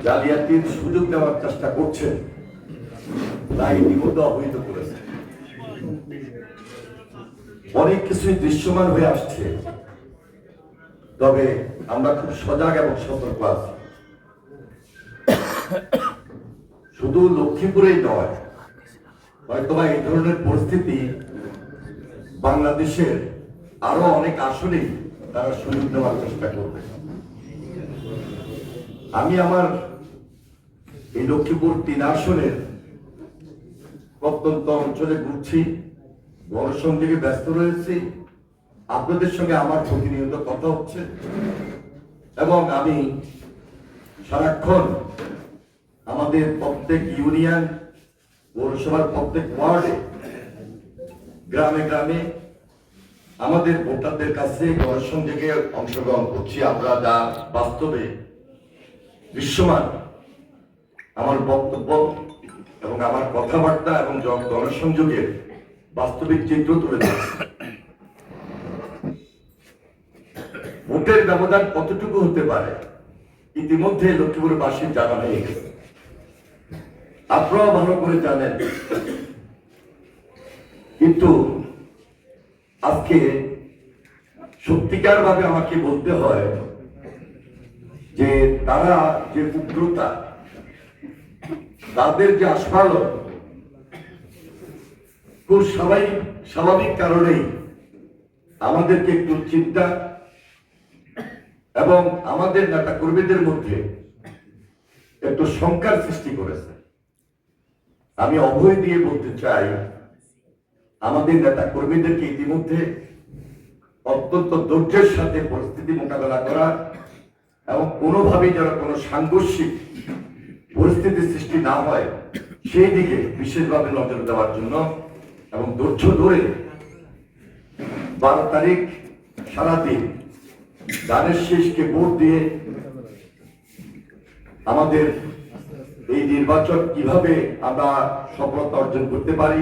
জালিয়াতির সুযোগ দেওয়ার চেষ্টা করছেন তা ইতিমধ্যে অবহিত করেছে। অনেক কিছুই দৃশ্যমান হয়ে আসছে, তবে আমরা খুব সজাগ এবং সতর্ক আছি। শুধু লক্ষ্মীপুরেই নয়, হয়তোবা এই ধরনের পরিস্থিতি বাংলাদেশের আরো অনেক আসনেই তারা সুযোগ দেওয়ার চেষ্টা করবে। আমি আমার এই লক্ষ্মীপুর 3 আসনের প্রত্যন্ত অঞ্চলে ঘুরছি, গণসংযোগে ব্যস্ত রয়েছি, আপনাদের সঙ্গে আমার প্রতিনিয়ত কথা হচ্ছে এবং আমি সারাক্ষণ আমাদের প্রত্যেক ইউনিয়ন, পৌরসভার প্রত্যেক ওয়ার্ডে, গ্রামে গ্রামে আমাদের ভোটারদের কাছে গণসংযোগে অংশগ্রহণ করছি। আমরা যা বাস্তবে দৃশ্যমান আমার বক্তব্য এবং আমার কথাবার্তা এবং গণসংযোগের বাস্তবিক চিত্র তুলে ধরছি। ভোটের ব্যবধান কতটুকু হতে পারে ইতিমধ্যে লক্ষ্মীপুরবাসীর জানা হয়ে গেছে, আপনারাও ভালো করে জানেন। কিন্তু আজকে সত্যিকার ভাবে আমাকে বলতে হয় যে তারা যে উগ্রতা, তাদের যে আস্ফালন, খুব স্বাভাবিক কারণেই আমাদেরকে একটু চিন্তা এবং আমাদের নেতা কর্মীদের মধ্যে একটু শঙ্কার সৃষ্টি করেছে। আমি অভয় দিয়ে বলতে চাই, আমাদের নেতা কর্মীদেরকে ইতিমধ্যে অত্যন্ত ধৈর্যের সাথে পরিস্থিতি মোকাবেলা করা এবং কোনোভাবেই যেন কোনো সাংঘর্ষিক পরিস্থিতির সৃষ্টি না হয় সেই দিকে বিশেষভাবে নজর দেওয়ার জন্য এবং ধৈর্য ধরে 12 তারিখ সারাদিন ধানের শীষকে ভোট দিয়ে আমাদের এই নির্বাচন কিভাবে আমরা সফলতা অর্জন করতে পারি